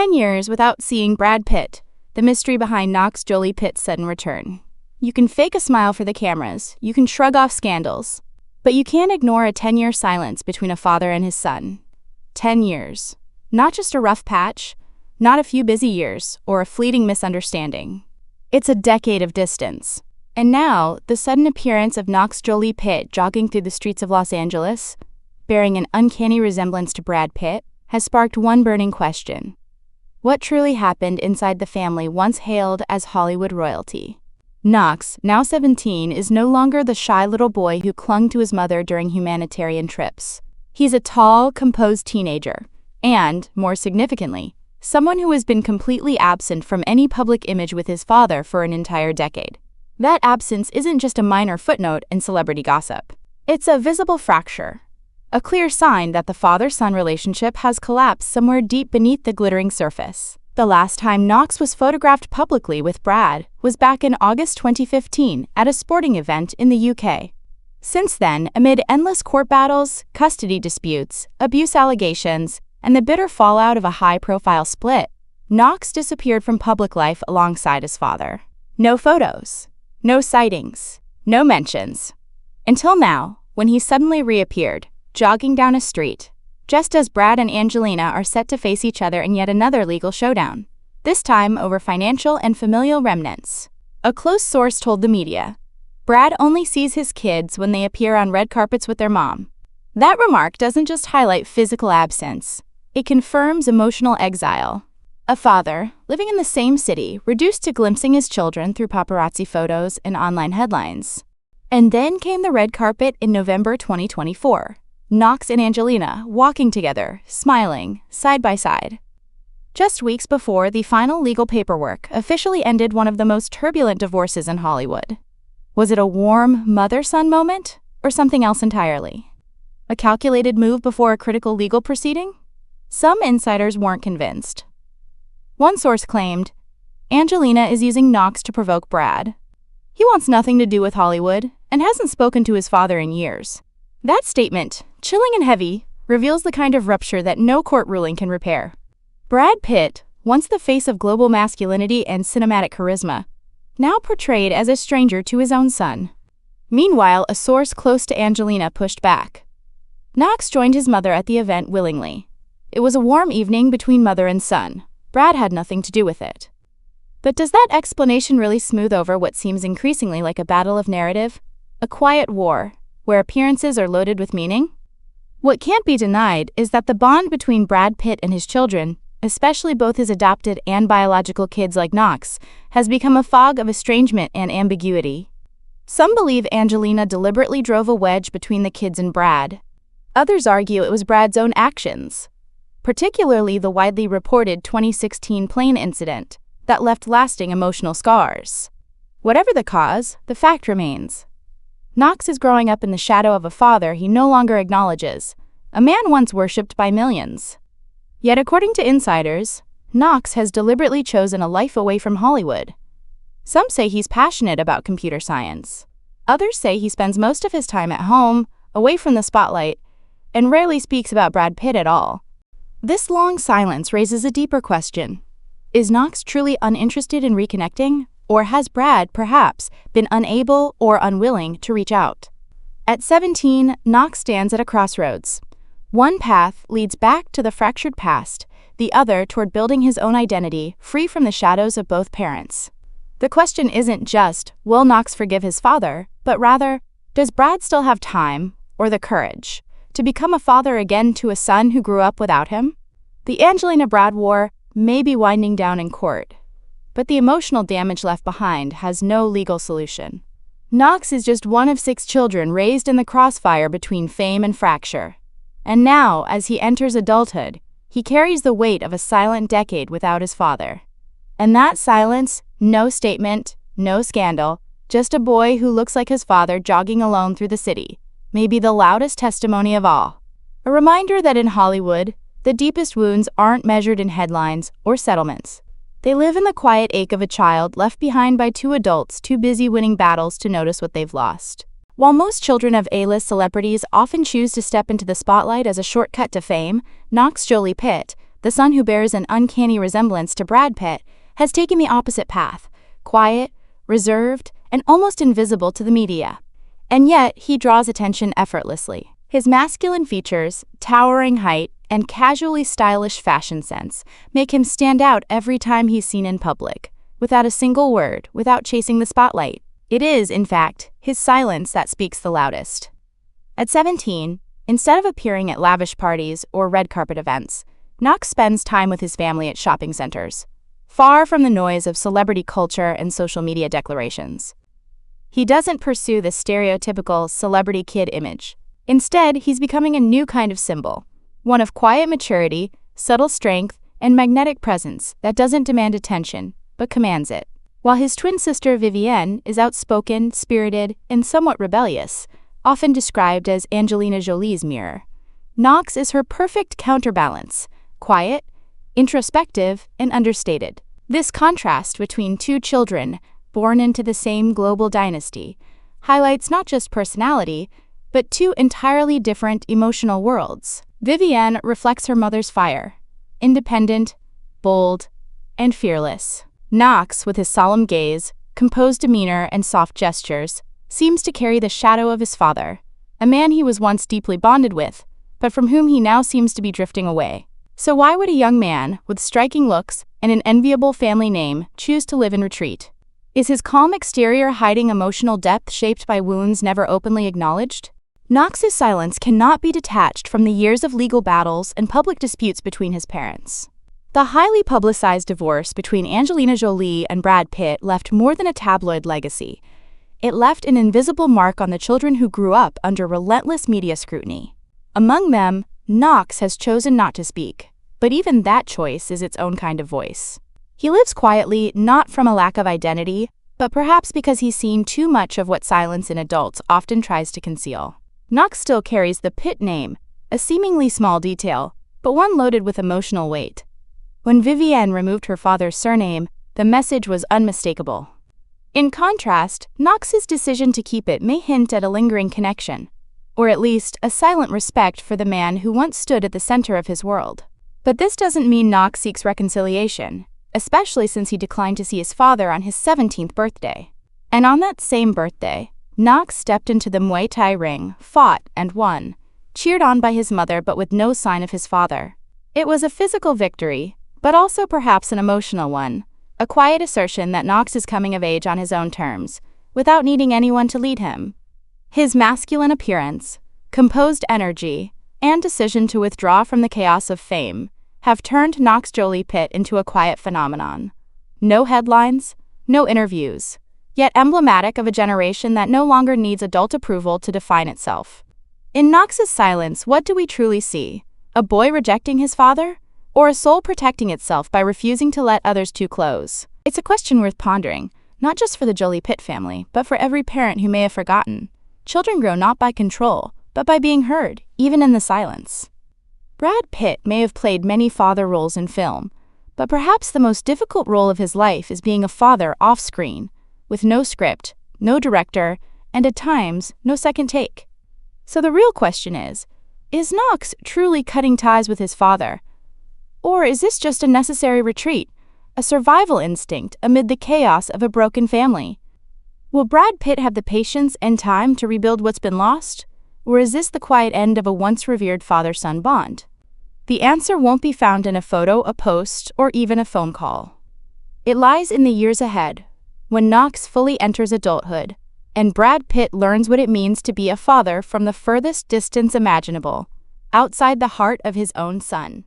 10 years without seeing Brad Pitt, the mystery behind Knox Jolie-Pitt's sudden return. You can fake a smile for the cameras, you can shrug off scandals, but you can't ignore a 10-year silence between a father and his son. 10 years. Not just a rough patch, not a few busy years, or a fleeting misunderstanding. It's a decade of distance. And now, the sudden appearance of Knox Jolie-Pitt jogging through the streets of Los Angeles, bearing an uncanny resemblance to Brad Pitt, has sparked one burning question. What truly happened inside the family once hailed as Hollywood royalty? Knox, now 17, is no longer the shy little boy who clung to his mother during humanitarian trips. He's a tall, composed teenager, and, more significantly, someone who has been completely absent from any public image with his father for an entire decade. That absence isn't just a minor footnote in celebrity gossip. It's a visible fracture, a clear sign that the father-son relationship has collapsed somewhere deep beneath the glittering surface. The last time Knox was photographed publicly with Brad was back in August 2015 at a sporting event in the UK. Since then, amid endless court battles, custody disputes, abuse allegations, and the bitter fallout of a high-profile split, Knox disappeared from public life alongside his father. No photos, no sightings, no mentions. Until now, when he suddenly reappeared, jogging down a street, just as Brad and Angelina are set to face each other in yet another legal showdown, this time over financial and familial remnants. A close source told the media, Brad only sees his kids when they appear on red carpets with their mom. That remark doesn't just highlight physical absence, it confirms emotional exile. A father, living in the same city, reduced to glimpsing his children through paparazzi photos and online headlines. And then came the red carpet in November 2024. Knox and Angelina walking together, smiling, side by side. Just weeks before the final legal paperwork officially ended one of the most turbulent divorces in Hollywood. Was it a warm mother-son moment, or something else entirely? A calculated move before a critical legal proceeding? Some insiders weren't convinced. One source claimed, Angelina is using Knox to provoke Brad. He wants nothing to do with Hollywood and hasn't spoken to his father in years. That statement, chilling and heavy, reveals the kind of rupture that no court ruling can repair. Brad Pitt, once the face of global masculinity and cinematic charisma, now portrayed as a stranger to his own son. Meanwhile, a source close to Angelina pushed back. Knox joined his mother at the event willingly. It was a warm evening between mother and son. Brad had nothing to do with it. But does that explanation really smooth over what seems increasingly like a battle of narrative? A quiet war, where appearances are loaded with meaning? What can't be denied is that the bond between Brad Pitt and his children, especially both his adopted and biological kids like Knox, has become a fog of estrangement and ambiguity. Some believe Angelina deliberately drove a wedge between the kids and Brad. Others argue it was Brad's own actions, particularly the widely reported 2016 plane incident that left lasting emotional scars. Whatever the cause, the fact remains. Knox is growing up in the shadow of a father he no longer acknowledges, a man once worshipped by millions. Yet according to insiders, Knox has deliberately chosen a life away from Hollywood. Some say he's passionate about computer science. Others say he spends most of his time at home, away from the spotlight, and rarely speaks about Brad Pitt at all. This long silence raises a deeper question. Is Knox truly uninterested in reconnecting? Or has Brad, perhaps, been unable or unwilling to reach out? At 17, Knox stands at a crossroads. One path leads back to the fractured past, the other toward building his own identity, free from the shadows of both parents. The question isn't just, will Knox forgive his father, but rather, does Brad still have time, or the courage, to become a father again to a son who grew up without him? The Angelina-Brad war may be winding down in court, but the emotional damage left behind has no legal solution. Knox is just one of 6 children raised in the crossfire between fame and fracture. And now, as he enters adulthood, he carries the weight of a silent decade without his father. And that silence, no statement, no scandal, just a boy who looks like his father jogging alone through the city, may be the loudest testimony of all. A reminder that in Hollywood, the deepest wounds aren't measured in headlines or settlements. They live in the quiet ache of a child left behind by 2 adults too busy winning battles to notice what they've lost. While most children of A-list celebrities often choose to step into the spotlight as a shortcut to fame, Knox Jolie-Pitt, the son who bears an uncanny resemblance to Brad Pitt, has taken the opposite path, quiet, reserved, and almost invisible to the media. And yet, he draws attention effortlessly. His masculine features, towering height, and casually stylish fashion sense make him stand out every time he's seen in public, without a single word, without chasing the spotlight. It is, in fact, his silence that speaks the loudest. At 17, instead of appearing at lavish parties or red carpet events, Knox spends time with his family at shopping centers, far from the noise of celebrity culture and social media declarations. He doesn't pursue the stereotypical celebrity kid image. Instead, he's becoming a new kind of symbol, one of quiet maturity, subtle strength, and magnetic presence that doesn't demand attention, but commands it. While his twin sister Vivienne is outspoken, spirited, and somewhat rebellious, often described as Angelina Jolie's mirror, Knox is her perfect counterbalance, quiet, introspective, and understated. This contrast between two children born into the same global dynasty highlights not just personality, but two entirely different emotional worlds. Vivienne reflects her mother's fire, independent, bold, and fearless. Knox, with his solemn gaze, composed demeanor, and soft gestures, seems to carry the shadow of his father, a man he was once deeply bonded with, but from whom he now seems to be drifting away. So why would a young man with striking looks and an enviable family name choose to live in retreat? Is his calm exterior hiding emotional depth shaped by wounds never openly acknowledged? Knox's silence cannot be detached from the years of legal battles and public disputes between his parents. The highly publicized divorce between Angelina Jolie and Brad Pitt left more than a tabloid legacy. It left an invisible mark on the children who grew up under relentless media scrutiny. Among them, Knox has chosen not to speak, but even that choice is its own kind of voice. He lives quietly, not from a lack of identity, but perhaps because he's seen too much of what silence in adults often tries to conceal. Knox still carries the Pitt name, a seemingly small detail, but one loaded with emotional weight. When Vivienne removed her father's surname, the message was unmistakable. In contrast, Knox's decision to keep it may hint at a lingering connection, or at least a silent respect for the man who once stood at the center of his world. But this doesn't mean Knox seeks reconciliation, especially since he declined to see his father on his 17th birthday. And on that same birthday, Knox stepped into the Muay Thai ring, fought, and won, cheered on by his mother but with no sign of his father. It was a physical victory, but also perhaps an emotional one, a quiet assertion that Knox is coming of age on his own terms, without needing anyone to lead him. His masculine appearance, composed energy, and decision to withdraw from the chaos of fame have turned Knox Jolie-Pitt into a quiet phenomenon. No headlines, no interviews, yet emblematic of a generation that no longer needs adult approval to define itself. In Knox's silence, what do we truly see? A boy rejecting his father? Or a soul protecting itself by refusing to let others too close? It's a question worth pondering, not just for the Jolie-Pitt family, but for every parent who may have forgotten. Children grow not by control, but by being heard, even in the silence. Brad Pitt may have played many father roles in film, but perhaps the most difficult role of his life is being a father off-screen, with no script, no director, and at times, no second take. So the real question is Knox truly cutting ties with his father? Or is this just a necessary retreat, a survival instinct amid the chaos of a broken family? Will Brad Pitt have the patience and time to rebuild what's been lost? Or is this the quiet end of a once-revered father-son bond? The answer won't be found in a photo, a post, or even a phone call. It lies in the years ahead, when Knox fully enters adulthood, and Brad Pitt learns what it means to be a father from the furthest distance imaginable, outside the heart of his own son.